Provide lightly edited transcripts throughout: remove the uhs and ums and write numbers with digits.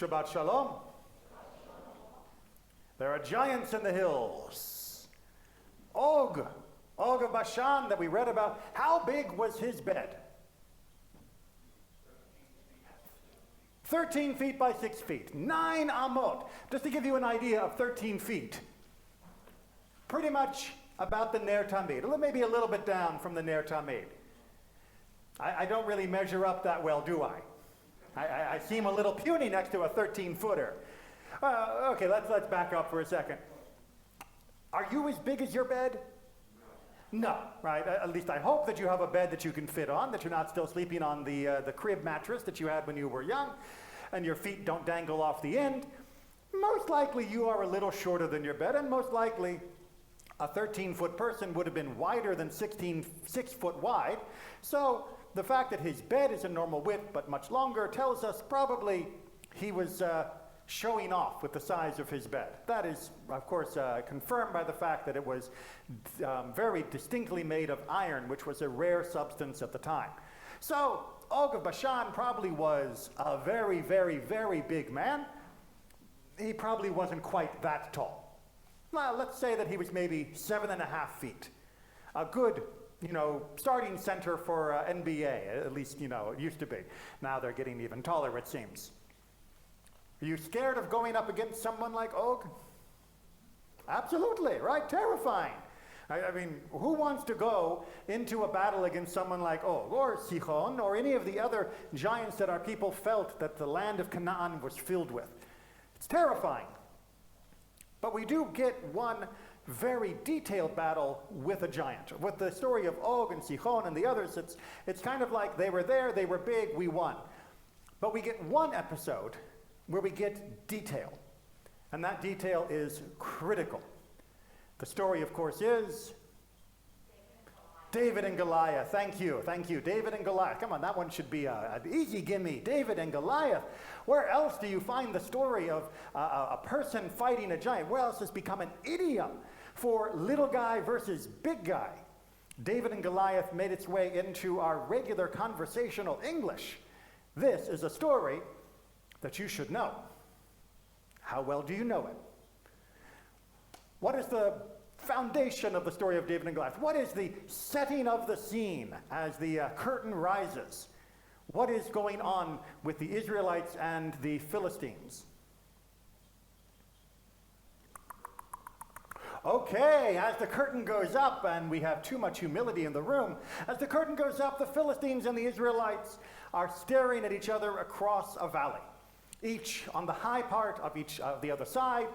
Shabbat Shalom. There are giants in the hills. Og of Bashan that we read about, how big was his bed? 13 feet by 6 feet, 9 amot. Just to give you an idea of 13 feet. Pretty much about the Ner Tamid, maybe a little bit down from the Ner Tamid. I don't really measure up that well, do I? I seem a little puny next to a 13-footer. Okay, let's back up for a second. Are you as big as your bed? No, right? At least I hope that you have a bed that you can fit on, that you're not still sleeping on the crib mattress that you had when you were young, and your feet don't dangle off the end. Most likely you are a little shorter than your bed, and most likely a 13-foot person would have been wider than 6 foot wide. So the fact that his bed is a normal width but much longer tells us probably he was showing off with the size of his bed. That is, of course, confirmed by the fact that it was very distinctly made of iron, which was a rare substance at the time. So Og of Bashan probably was a very, very, very big man. He probably wasn't quite that tall. Well, let's say that he was maybe 7.5 feet. A good, starting center for NBA, at least, it used to be. Now they're getting even taller, it seems. Are you scared of going up against someone like Og? Absolutely, right? Terrifying. I mean, who wants to go into a battle against someone like Og or Sihon or any of the other giants that our people felt that the land of Canaan was filled with? It's terrifying. But we do get one very detailed battle with a giant. With the story of Og and Sihon and the others, it's kind of like they were there, they were big, we won. But we get one episode where we get detail. And that detail is critical. The story, of course, is David and Goliath. Thank you. David and Goliath. Come on, that one should be an easy gimme. David and Goliath. Where else do you find the story of a person fighting a giant? Where else has become an idiom for little guy versus big guy? David and Goliath made its way into our regular conversational English. This is a story that you should know. How well do you know it? What is the foundation of the story of David and Goliath? What is the setting of the scene as the curtain rises? What is going on with the Israelites and the Philistines? Okay, as the curtain goes up, and we have too much humility in the room, as the curtain goes up, the Philistines and the Israelites are staring at each other across a valley, each on the high part of each of the other side,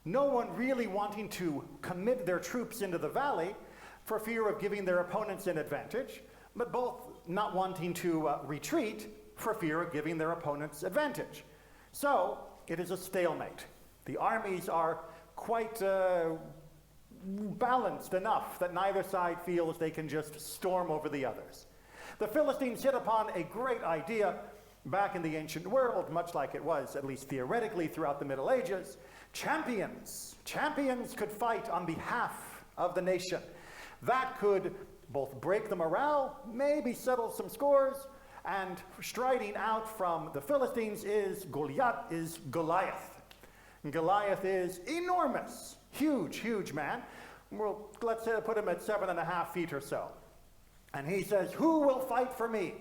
no one really wanting to commit their troops into the valley for fear of giving their opponents an advantage, but both not wanting to retreat for fear of giving their opponents advantage. So it is a stalemate. The armies are quite balanced enough that neither side feels they can just storm over the others. The Philistines hit upon a great idea back in the ancient world, much like it was, at least theoretically, throughout the Middle Ages. Champions could fight on behalf of the nation. That could both break the morale, maybe settle some scores, and striding out from the Philistines is Goliath. Goliath is enormous, huge man. Well, let's say put him at 7.5 feet or so. And he says, who will fight for me?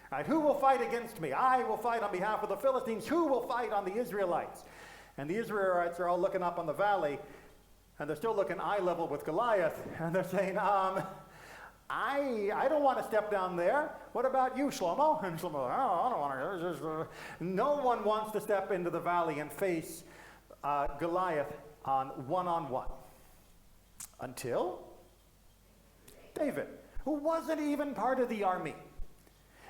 Right, who will fight against me? I will fight on behalf of the Philistines. Who will fight on the Israelites? And the Israelites are all looking up on the valley, and they're still looking eye level with Goliath, and they're saying, I don't want to step down there. What about you, Shlomo? And Shlomo, I don't want to. No one wants to step into the valley and face Goliath on one-on-one. Until David, who wasn't even part of the army.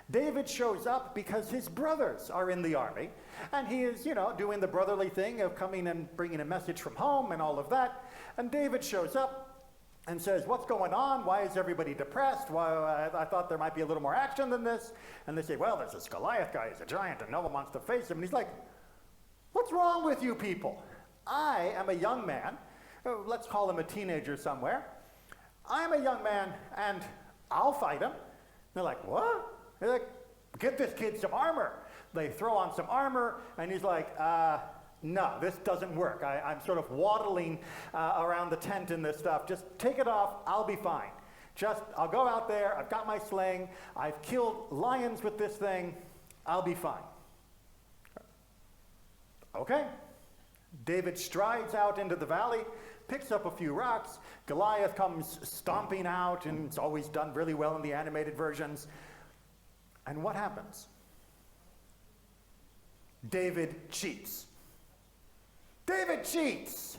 David shows up because his brothers are in the army, and he is, doing the brotherly thing of coming and bringing a message from home and all of that. And David shows up and says, what's going on? Why is everybody depressed? Why, I thought there might be a little more action than this. And they say, well, there's this Goliath guy. He's a giant, and no one wants to face him. And he's like, what's wrong with you people? I am a young man. Let's call him a teenager somewhere. I'm a young man, and I'll fight him. They're like, what? They're like, get this kid some armor. They throw on some armor, and he's like, no, this doesn't work. I'm sort of waddling around the tent in this stuff. Just take it off, I'll be fine. I'll go out there, I've got my sling, I've killed lions with this thing, I'll be fine. Okay. David strides out into the valley, picks up a few rocks. Goliath comes stomping out, and it's always done really well in the animated versions. And what happens? David cheats. David cheats!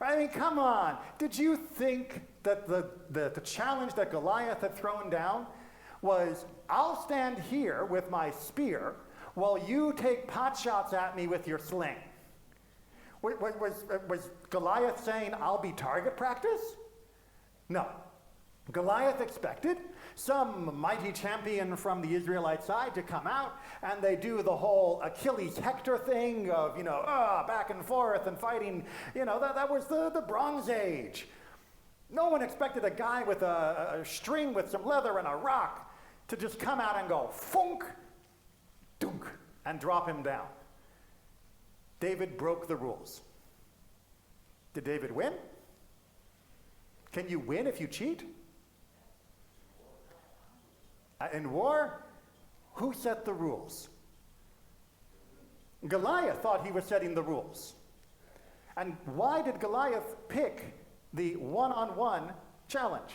I mean, come on. Did you think that the challenge that Goliath had thrown down was, I'll stand here with my spear while you take pot shots at me with your sling? Was Goliath saying, I'll be target practice? No. Goliath expected some mighty champion from the Israelite side to come out, and they do the whole Achilles Hector thing of, back and forth and fighting. That was the Bronze Age. No one expected a guy with a string with some leather and a rock to just come out and go, funk, dunk, and drop him down. David broke the rules. Did David win? Can you win if you cheat? In war, who set the rules? Goliath thought he was setting the rules. And why did Goliath pick the one-on-one challenge?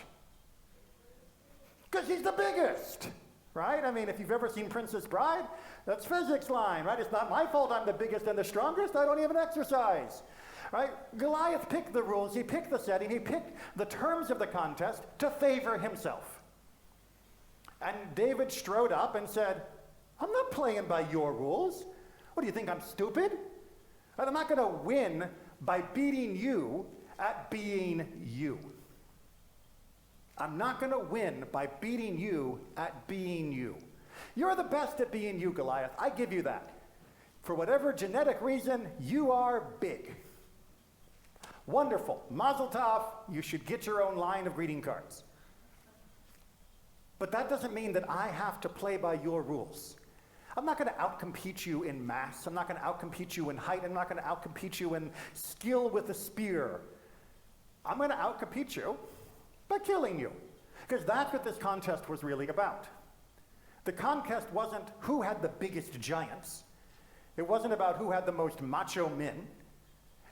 Because he's the biggest, right? I mean, if you've ever seen Princess Bride, that's physics line, right? It's not my fault I'm the biggest and the strongest. I don't even exercise, right? Goliath picked the rules. He picked the setting. He picked the terms of the contest to favor himself. And David strode up and said, I'm not playing by your rules. What do you think, I'm stupid? I'm not going to win by beating you at being you. I'm not going to win by beating you at being you. You're the best at being you, Goliath. I give you that. For whatever genetic reason, you are big. Wonderful. Mazel tov. You should get your own line of greeting cards. But that doesn't mean that I have to play by your rules. I'm not going to outcompete you in mass. I'm not going to outcompete you in height. I'm not going to outcompete you in skill with a spear. I'm going to outcompete you by killing you. Because that's what this contest was really about. The contest wasn't who had the biggest giants. It wasn't about who had the most macho men.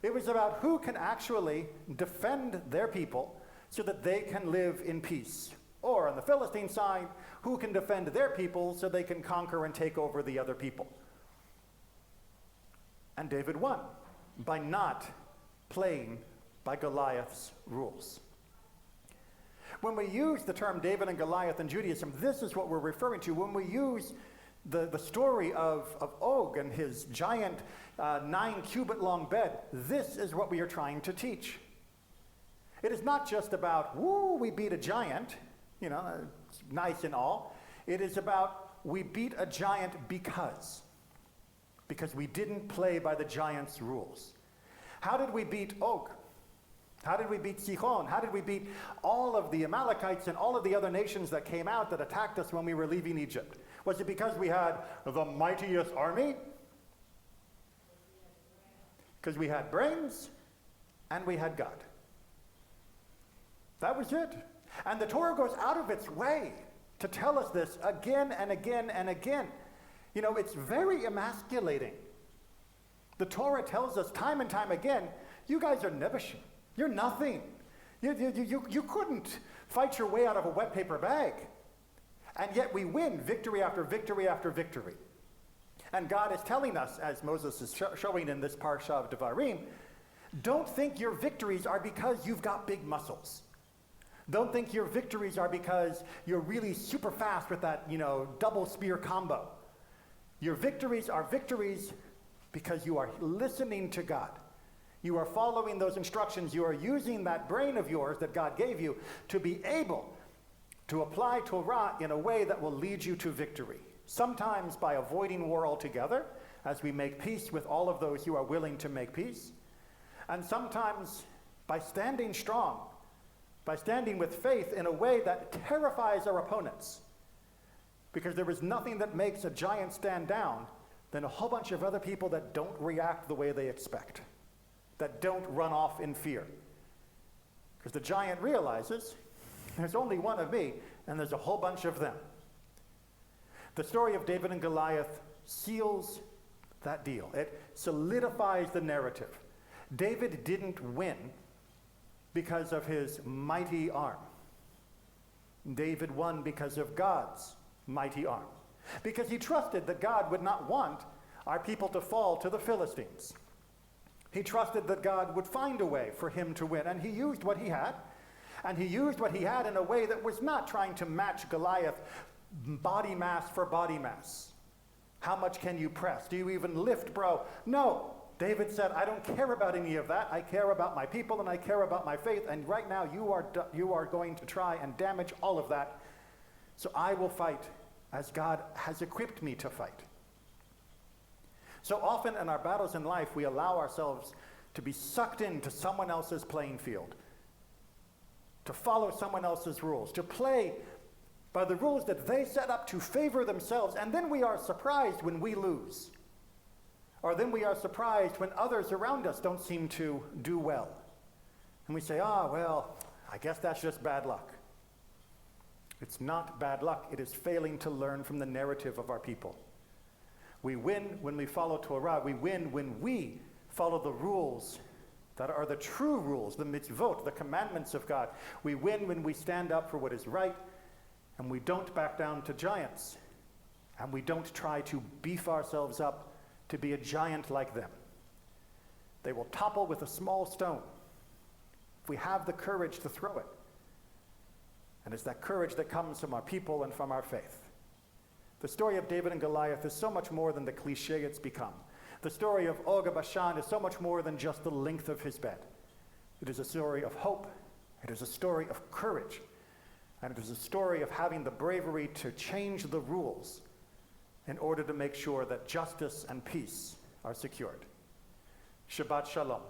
It was about who can actually defend their people so that they can live in peace. Or on the Philistine side, who can defend their people so they can conquer and take over the other people. And David won by not playing by Goliath's rules. When we use the term David and Goliath in Judaism, this is what we're referring to. When we use the story of Og and his giant 9-cubit long bed, this is what we are trying to teach. It is not just about, woo, we beat a giant, it's nice and all. It is about, we beat a giant because we didn't play by the giant's rules. How did we beat Og? How did we beat Sihon? How did we beat all of the Amalekites and all of the other nations that came out that attacked us when we were leaving Egypt? Was it because we had the mightiest army? Because we had brains and we had God. That was it. And the Torah goes out of its way to tell us this again and again and again. It's very emasculating. The Torah tells us time and time again, you guys are nebushim. You're nothing. You couldn't fight your way out of a wet paper bag. And yet we win victory after victory after victory. And God is telling us, as Moses is showing in this parsha of Devarim, don't think your victories are because you've got big muscles. Don't think your victories are because you're really super fast with that, double spear combo. Your victories are victories because you are listening to God. You are following those instructions. You are using that brain of yours that God gave you to be able to apply Torah in a way that will lead you to victory. Sometimes by avoiding war altogether, as we make peace with all of those who are willing to make peace. And sometimes by standing strong, by standing with faith in a way that terrifies our opponents. Because there is nothing that makes a giant stand down than a whole bunch of other people that don't react the way they expect, that don't run off in fear. Because the giant realizes there's only one of me, and there's a whole bunch of them. The story of David and Goliath seals that deal. It solidifies the narrative. David didn't win because of his mighty arm. David won because of God's mighty arm. Because he trusted that God would not want our people to fall to the Philistines. He trusted that God would find a way for him to win, and he used what he had. And he used what he had in a way that was not trying to match Goliath body mass for body mass. How much can you press? Do you even lift, bro? No. David said, I don't care about any of that. I care about my people and I care about my faith. And right now you are going to try and damage all of that. So I will fight as God has equipped me to fight. So often in our battles in life, we allow ourselves to be sucked into someone else's playing field, to follow someone else's rules, to play by the rules that they set up to favor themselves, and then we are surprised when we lose. Or then we are surprised when others around us don't seem to do well. And we say, well, I guess that's just bad luck. It's not bad luck. It is failing to learn from the narrative of our people. We win when we follow Torah. We win when we follow the rules that are the true rules, the mitzvot, the commandments of God. We win when we stand up for what is right, and we don't back down to giants, and we don't try to beef ourselves up to be a giant like them. They will topple with a small stone if we have the courage to throw it. And it's that courage that comes from our people and from our faith. The story of David and Goliath is so much more than the cliche it's become. The story of Og of Bashan is so much more than just the length of his bed. It is a story of hope. It is a story of courage. And it is a story of having the bravery to change the rules in order to make sure that justice and peace are secured. Shabbat Shalom.